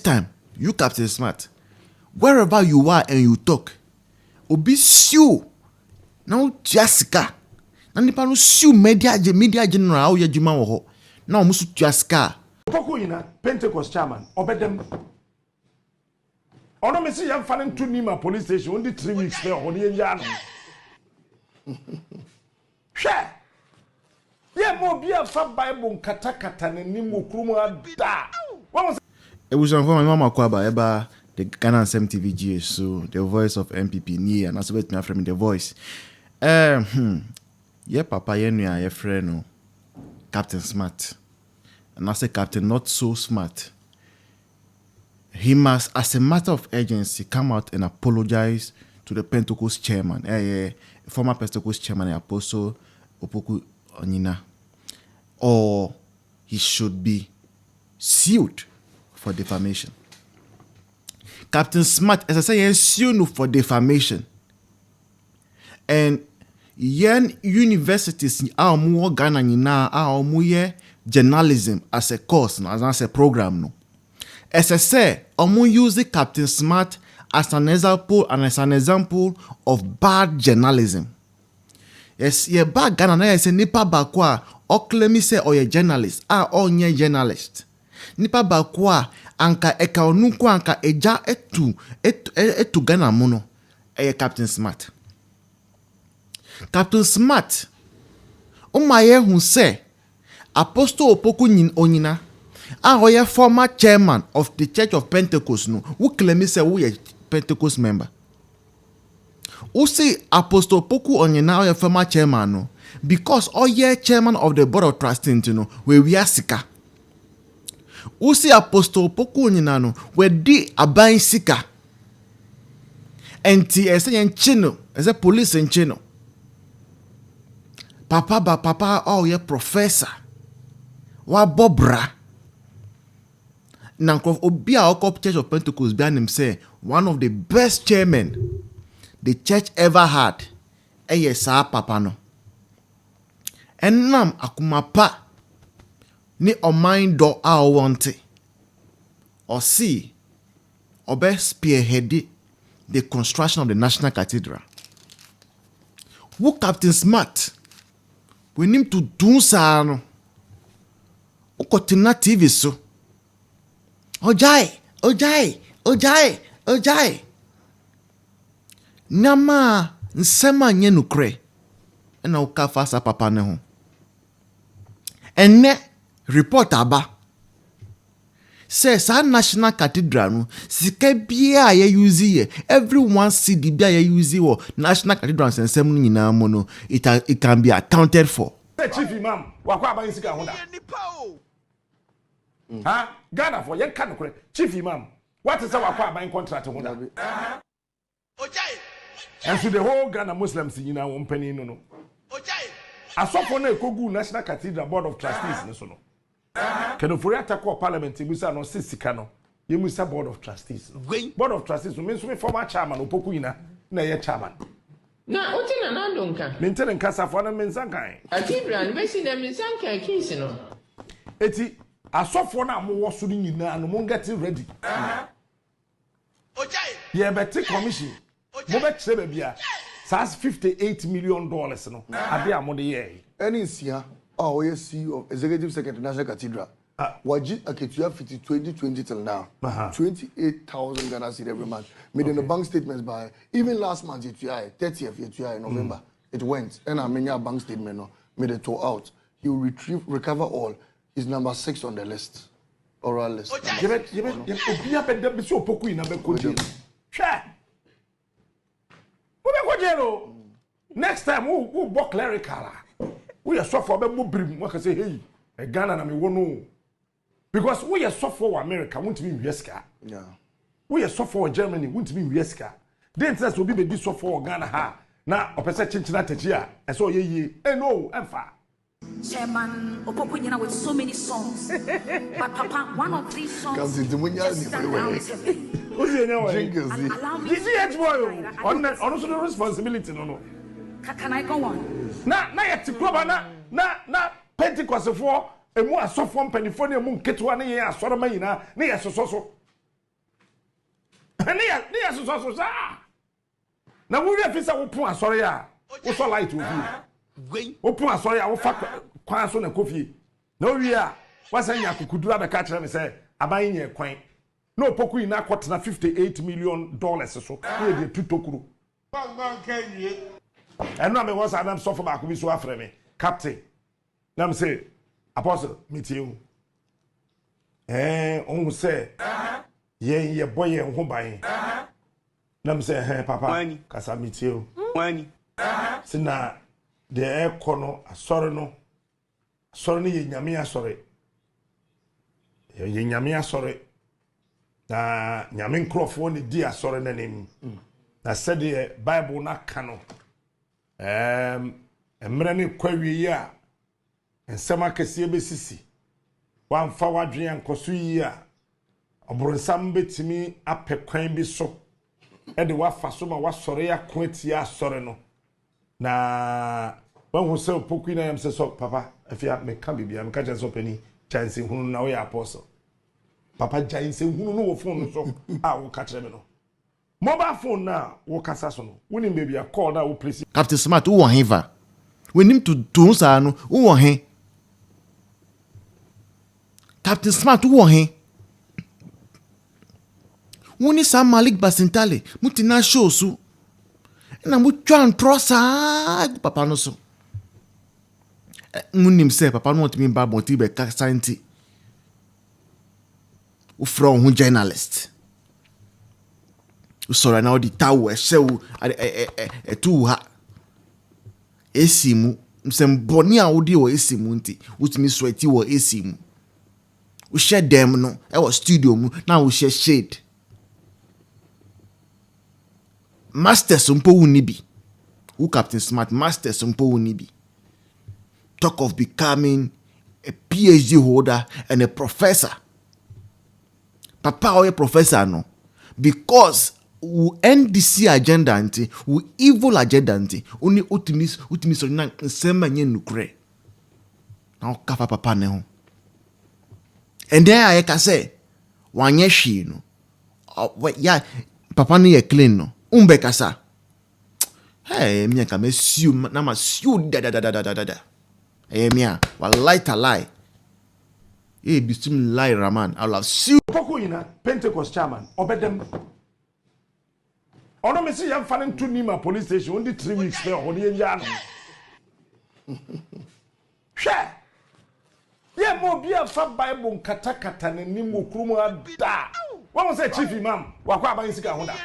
next time, you Captain Smart, wherever you are and you talk, obi sue. Now Jessica. Na nipa no sue media general ye juma wo ho. Na o musu Jessica. Poko yina Pentecost Chairman obedem. Ono me si yam fanen to Nima police station only 3 weeks there on ye ya no. Hwe. Ye mo bia fa Bible kata na nim okrumu ada. It was on my mama kwaba eba the Ghana MTV so the voice of MPP ni and also with me from the voice. Yeah, papa yenua ye friend no Captain Smart. And I say Captain not so smart. He must, as a matter of urgency, come out and apologize to the Pentecost Chairman, former Pentecost Chairman, Apostle Opoku Onyina, or he should be sued for defamation. Captain Smart, as I say, sued for defamation. And yen universities are more Ghana nyina are more journalism as a course, as a program. No. As I say, use Captain Smart as an example of bad journalism. Yes, ye bad Ghana na say nipa bakwa or claim say or ye journalist or nye journalist. Nipa bakwa anka eka onunku anka eja etu Ghana mono Captain Smart. Captain Smart umaye hu say Apostle Opoku Onyina a former chairman of the Church of Pentecost no who claim say we a Pentecost member. Who say Apostle Opoku Onyina a former chairman no because chairman of the board of trustees no we are sika. Who say Apostle Opoku Onyina no we di aban sika. Enti ese yen chino ese police en chino. Papa professor. Wa bobra. Nankrof obi a okop Church of Pentecost be him say one of the best chairmen the church ever had. Sa papa no. Enam akumapa ni oman do a wante. Or see obe spearhead the construction of the National Cathedral. Who Captain Smart? We need to do so. Ukotina TV so. Ojai. Nama nsema nye nukre. Ena ukafa sa papa ne ho. Ene report aba. Say sa National Cathedral no sika bia ye use ye everyone see the bia ye use wo National Cathedral nsem no nyina mo no it can be accounted for. Chief Imam wakwa aban sika ho da. Ghana for yen kan kore Chief Imam what is our aban contract ho da. Ojai. And so the whole Ghana Muslims nyina won pani no. Ojai. Asofo na ekogu National Cathedral Board of Trustees ne so no. Can for attack parliament musa no sisika no ye musa board of trustees board of trustees so mean former chairman Opoku Onyina na ye chairman na otina na ndonka maintain nkasa for na mensankan Cathedral be si na mensankan kisi no eti asofo na mo wo so nyina no mo get ready ojai ye beti commission mo be kire ba bia SAS $58 million no ade amode ye any sia yes, CEO of Executive Secretary National Cathedral. Waji Aketua 2020 till now. 28,000 Ghana cedi every month. Made in the bank statements by even last month, 30th in November. It went. And I mean, bank statement no, made it to out. He will recover all. He's number 6 on the list. Oral list. Next time, we'll walk clerical. We are so for brim. What can say, hey, Ghana na me wono. Because we are so for America, won't be Weska. Yeah. We are so for Germany, won't be Weska. Then says will be the so for Ghana ha. Now, opposite chinchina techia. I saw ye. No, I'm far. Chairman Opoku Onyina with so many songs. But Papa, one of these songs comes into who's the boy? On the responsibility, no. Can I go on? Na yet club na Pentecost for a more soft one penny for the moon ketua na assorama na yes so. ne so sa na wo wi afisa wo pon asori a wo so light wo fi wo pon asori a wo fa kwan so na kofi na wo wi a wasanya kokudura be ka kire me say aban nye kwan na opoku ina akotena $58 million so e de tutokuru eno am was adam so for back bi so afre me captain na me say apostle meet you on say ye boy ye ho ban na me say papa kasa meet you wani sina de ekono asori no ye nyame asori ye nyame asori na nyame nkrofo ne di asori na nim na said the bible na kano emre ne kwawie a ensema kese besisi wamfa wadwen ankoso yi a obronsam betimi apekwan bi so e de wafa so ma wasori akoatia asori no na wan se opoku na yam se so papa afia me ka bibia me ka je so pani chance hunu na we apostle papa chance hunu no wo phone so a wo ka kire me no mobile phone na wo kasa so no woni baby a call na wo place Captain Smart wo heva wenim to sa no wo he Captain Smart wo he woni sa Malik Basintale mutina show su na mu twan trosa papa no so munim se papa no want me ba bonti be ka santi u from who journalist u sorry na odi tawo e hyew tu ha esimu msem boni a odi wo esimu nti utimi sweati wo esimu u share dem no e wo studio mu na u share shade masters mpo unibi who Captain Smart masters mpo unibi talk of becoming a PhD holder and a professor papa or a professor no because we NDC agenda anti we evil agenda anti only ultimis so na nsema nye nukre na kafa papa ne ho and then I can say wanye hwi no ya papa no ye clean no umbe kasa hey me ka me siu na ma siu da mia wallahi talai bismillah rahman I love siu poko ina Pentecost Chairman obedem ono me si yam fanen to Nima police station only 3 weeks there on ye ya no hwe ye mo bia fa bible kata ne nim okrumu ada won say chief imam wakwa aban sika hoda